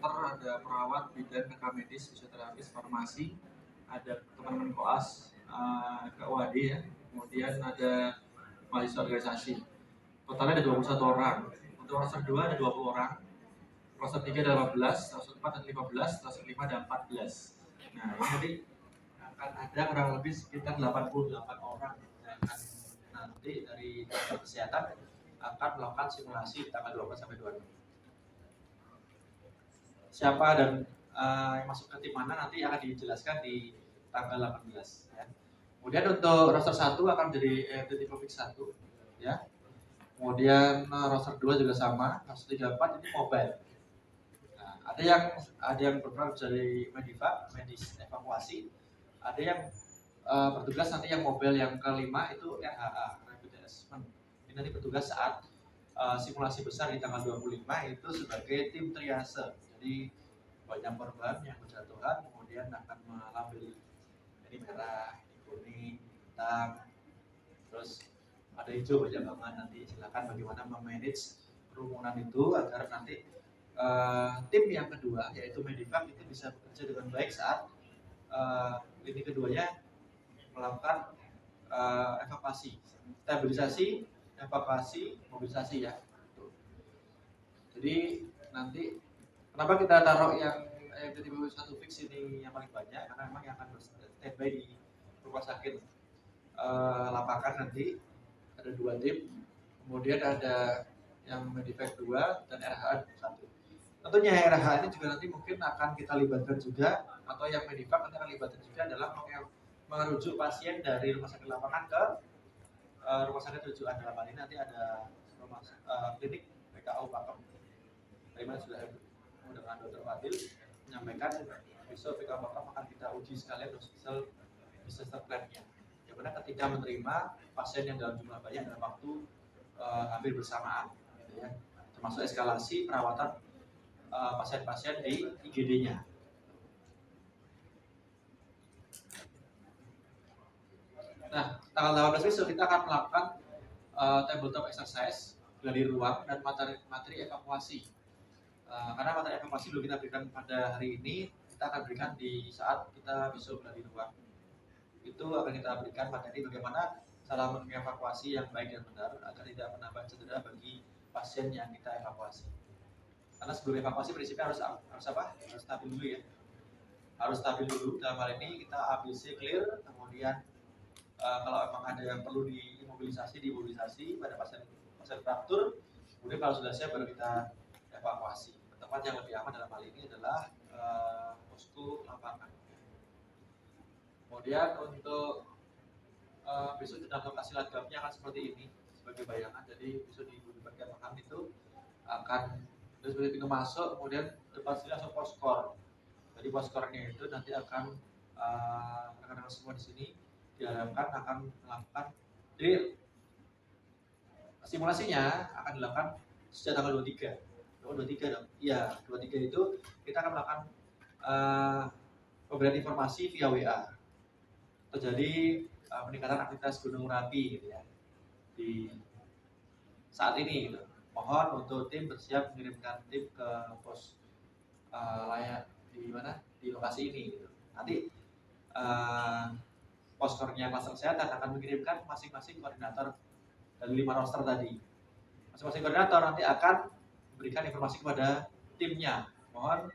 dokter, ada perawat, bidan, rekam medis, fisioterapis, farmasi, ada teman-teman koas, KUAD ya, kemudian ada mahasiswa organisasi. Totalnya ada 21 orang. Untuk roster 2 ada 20 orang, roster 3 ada 18, roster 4 ada 15, roster 5 ada 14. Nah, ini nanti akan ada kurang lebih sekitar 88 orang yang akan nanti dari dokter kesehatan akan melakukan simulasi tanggal 24 sampai 26. Siapa dan yang masuk ke tim mana nanti akan dijelaskan di tanggal 18 ya. Kemudian untuk roster 1 akan menjadi tipe fix 1 ya. Kemudian roster 2 juga sama, roster 3 4 ini mobile. Nah, ada yang berperan dari Medivac, medis evakuasi, ada yang bertugas nanti yang mobile yang kelima itu RHA, Rapid Assessment. Ini nanti bertugas saat simulasi besar di tanggal 25 itu sebagai tim triase. Jadi banyak korban yang berjatuhan kemudian akan melabeli ini merah, kuning, hitam, terus ada hijau berjamaah. Nanti silakan bagaimana memanage kerumunan itu agar nanti tim yang kedua yaitu Medivac itu bisa bekerja dengan baik saat lini keduanya melakukan evakuasi, stabilisasi, evakuasi, mobilisasi ya. Jadi nanti kenapa kita taruh yang tipe 1 fix ini yang paling banyak, karena memang yang akan standby di rumah sakit lapangan nanti ada 2 tim, kemudian ada yang Medivac 2 dan RH 1. Tentunya RH ini juga nanti mungkin akan kita libatkan juga, atau yang Medivac nanti akan libatkan juga dalam merujuk pasien dari rumah sakit lapangan ke rumah sakit rujukan. Dalam hal ini nanti ada klinik PKU Pakem. Dari mana sudah dengan Dr. Fadil menyampaikan besok PKU Pakem akan kita uji sekalian hospital disaster plan-nya. Yang mana ketika menerima pasien yang dalam jumlah banyak dalam waktu hampir bersamaan, gitu ya, termasuk eskalasi perawatan pasien-pasien di IGD-nya. Nah, tanggal 18 besok kita akan melakukan tabletop exercise dari ruang dan materi evakuasi. Karena materi evakuasi belum kita berikan pada hari ini, kita akan berikan di saat kita besok dari ruang. Itu akan kita berikan materi bagaimana cara mengevakuasi yang baik dan benar agar tidak menambah cedera bagi pasien yang kita evakuasi. Karena sebelum evakuasi prinsipnya harus apa? Harus stabil dulu ya. Harus stabil dulu. Dalam hal ini kita ABC clear, kemudian kalau memang ada yang perlu dimobilisasi pada pasien fraktur, kemudian kalau sudah siap baru kita evakuasi. Tempat yang lebih aman dalam hal ini adalah posko lapangan. Kemudian untuk besok dalam lokasi lagapnya akan seperti ini sebagai bayangan. Jadi besok di Budi Perkembangan itu akan seperti pintu masuk, kemudian depan sini langsung poskor. Jadi poskornya itu nanti akan rekan-rekan semua di sini diharapkan akan melakukan drill. Simulasinya akan dilakukan sejak tanggal 23. Oh, 23 dong. Iya, 23 itu kita akan melakukan pemberian informasi via WA. Terjadi peningkatan aktivitas Gunung Merapi gitu ya. Di saat ini gitu. Mohon untuk tim bersiap mengirimkan tim ke pos layak di mana? Di lokasi ini gitu. Nanti poskornya klaster kesehatan akan mengirimkan masing-masing koordinator dari 5 roster tadi. Masing-masing koordinator nanti akan memberikan informasi kepada timnya. Mohon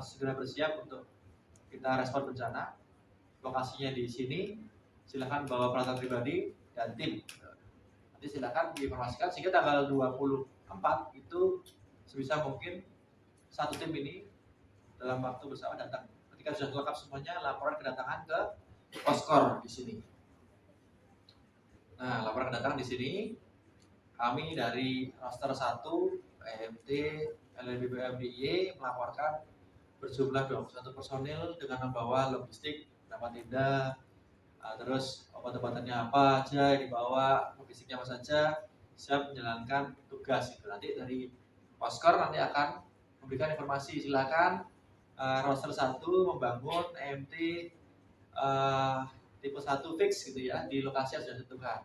segera bersiap untuk kita respon bencana. Lokasinya di sini. Silakan bawa peralatan pribadi dan tim. Nanti silakan diinformasikan sehingga tanggal 24 itu sebisa mungkin satu tim ini dalam waktu bersama datang. Ketika sudah lengkap semuanya, laporan kedatangan ke poskor di sini. Nah, laporan kedatangan di sini kami dari roster 1 EMT LNBPMDIY melaporkan berjumlah 21 personil dengan membawa logistik, nama tenda, terus obat-obatannya apa aja yang dibawa, logistiknya apa saja, siap menjalankan tugas itu. Nanti dari poskor nanti akan memberikan informasi, silakan roster 1 membangun EMT tipe 1 fix gitu ya di lokasi yang sudah ditentukan.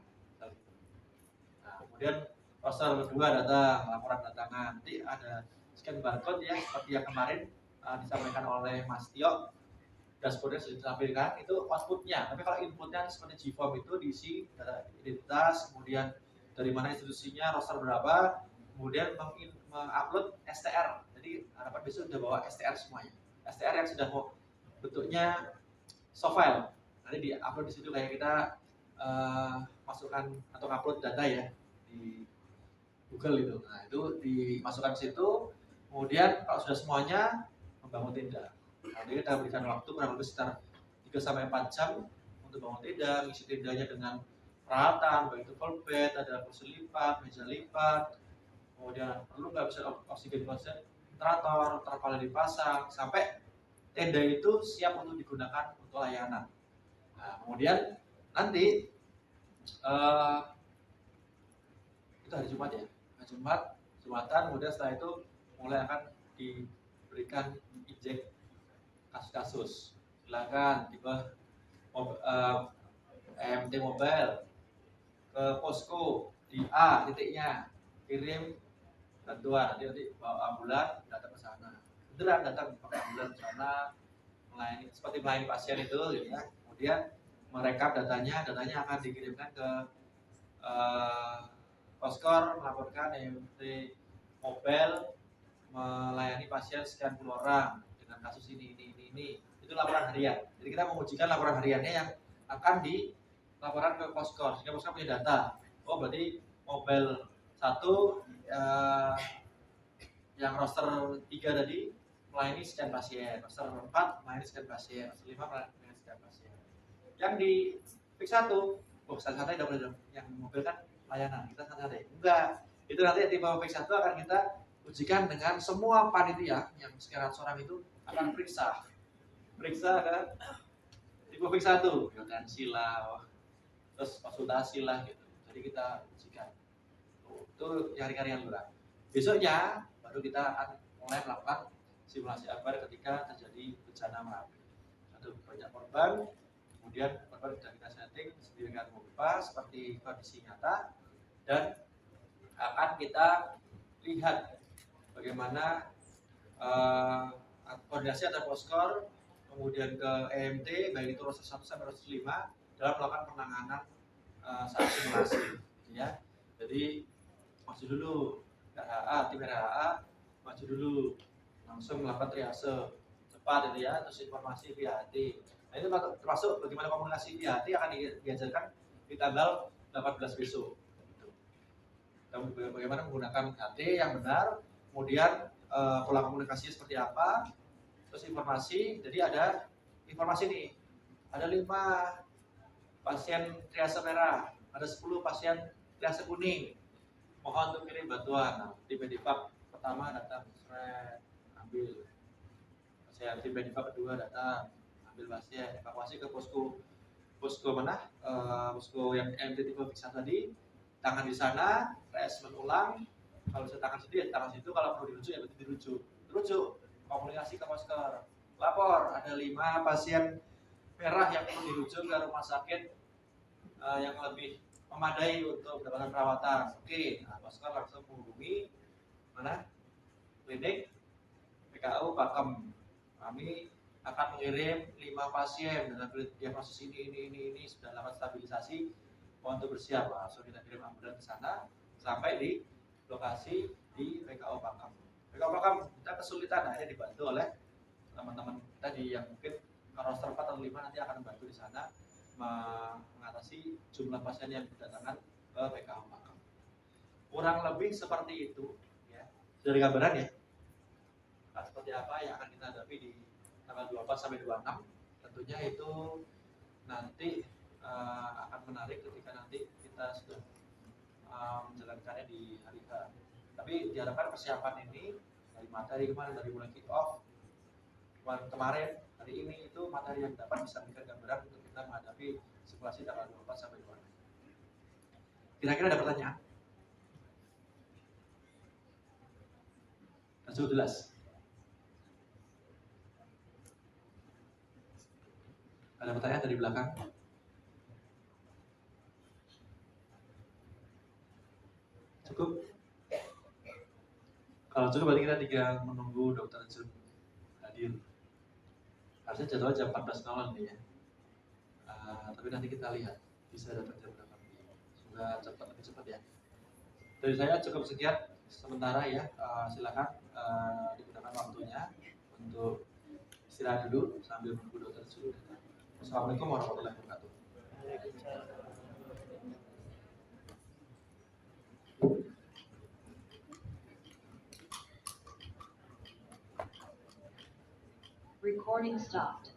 Nah, kemudian roster kedua datang, laporan datangan, nanti ada scan barcode ya, seperti yang kemarin disampaikan oleh Mas Tio. Dashboardnya sudah ditampilkan, itu outputnya. Tapi kalau inputnya seperti Gform itu diisi data identitas, kemudian dari mana institusinya, roster berapa, kemudian mengupload STR. Jadi harapan besok sudah bawa STR semuanya. STR yang sudah bentuknya soft file. Nanti di-upload di situ kayak kita masukkan atau upload data ya di Google itu. Nah, itu dimasukkan ke situ. Kemudian kalau sudah semuanya membangun tenda. Nanti kita berikan waktu kurang lebih sekitar 3-4 jam untuk bangun tenda, ngisi tendanya dengan peralatan, baik itu full bed, ada kursi lipat, meja lipat, kemudian perlu nggak bisa oksigen konsentrator, terpal dipasang, sampai tenda itu siap untuk digunakan untuk layanan. Nah, kemudian nanti itu hari Jumat ya, Jumatan, kemudian setelah itu mulai akan diberikan injek kasus-kasus. Silakan tipe EMT mobile ke posko di A titiknya, kirim bantuan, nanti bawa ambulan datang ke sana. Beneran datang pakai ambulan ke sana, melayani seperti melayani pasien itu gitu ya. Kemudian merekap datanya akan dikirimkan ke Poskor, melaporkan EMT mobile melayani pasien sekian puluh orang dengan kasus ini. Itu laporan harian. Jadi kita mengujikan laporan hariannya yang akan dilaporkan ke Poskor, sehingga Poskor punya data. Oh, berarti mobile 1 yang roster 3 tadi melayani sekian pasien, roster 4 melayani sekian pasien, roster 5 melayani sekian pasien. Yang di fix 1, santai-santai udah boleh, yang mobil kan layanan, kita santai. Enggak, itu nanti tipe fix 1 akan kita ujikan dengan semua panitia yang sekarang seorang itu akan periksa kan tipe fix 1, yotensi lah, terus konsultasi lah gitu. Jadi kita ujikan. Itu hari-hari yang berat. Besoknya baru kita akan mulai melakukan simulasi akbar ketika terjadi bencana Merapi. Ada banyak korban, kemudian korban sudah kita setting sedemikian rupa seperti kondisi nyata, dan akan kita lihat bagaimana koordinasi antar Poskor, kemudian ke EMT, baik itu roster 1 sampai roster 5 dalam melakukan penanganan saat simulasi. Ya, jadi maju dulu RHA, tim RHA maju dulu, langsung melakukan triase cepat itu ya, terus informasi PHT. Nah, itu termasuk bagaimana komunikasi PHT akan diajarkan di tanggal 18 besok. Dan bagaimana menggunakan HT yang benar, kemudian pola komunikasinya seperti apa, terus informasi. Jadi ada informasi nih, ada 5 pasien triase merah, ada 10 pasien triase kuning, mohon untuk kirim bantuan. Nah, tim Medifab pertama datang, ambil pasien. Tim Medifab kedua datang, ambil pasien, evakuasi ke posko mana? Posko yang MT tipe fix tadi, tangan di sana, reassessment ulang. Kalau saya tangan situ ya tangan situ, kalau perlu dirujuk ya berarti dirujuk. Komunikasi ke Poskor, lapor ada 5 pasien merah yang perlu dirujuk ke rumah sakit yang lebih memadai untuk mendapatkan perawatan. Oke, nah Poskor langsung menghubungi mana? Klinik PKU Pakem. Kami akan mengirim 5 pasien dengan diagnosis ini sudah dapat stabilisasi, untuk bersiap. Langsung kita kirim ambulan ke sana sampai di lokasi di PKU Pakem. PKU Pakem kita kesulitan, akhirnya dibantu oleh teman-teman kita yang mungkin roster 4 atau 5 nanti akan membantu di sana mengatasi jumlah pasien yang berdatangan ke PKU Pakem. Kurang lebih seperti itu ya. Sudah ada gambaran ya? Nah, seperti apa yang akan kita hadapi di tanggal 24 sampai 26. Tentunya itu nanti akan menarik ketika nanti kita sudah menjalankannya di hari H. Tapi diharapkan persiapan ini dari materi kemarin, dari mulai kick off kemarin, hari ini itu materi yang dapat bisa memberikan gambaran untuk kita menghadapi simulasi tanggal 24 sampai 26. Kira-kira ada pertanyaan? Sudah jelas? Ada pertanyaan dari belakang? Cukup? Kalau cukup berarti kita tinggal menunggu Dokter Jun hadir. Harusnya jadwal jam 14.00 nih ya. Tapi nanti kita lihat bisa datang jam berapa. Semoga lebih cepat ya. Dari saya cukup sekian sementara ya. Silakan digunakan waktunya untuk istirahat dulu sambil menunggu Dokter Jun. Assalamualaikum warahmatullahi wabarakatuh. Recording stopped.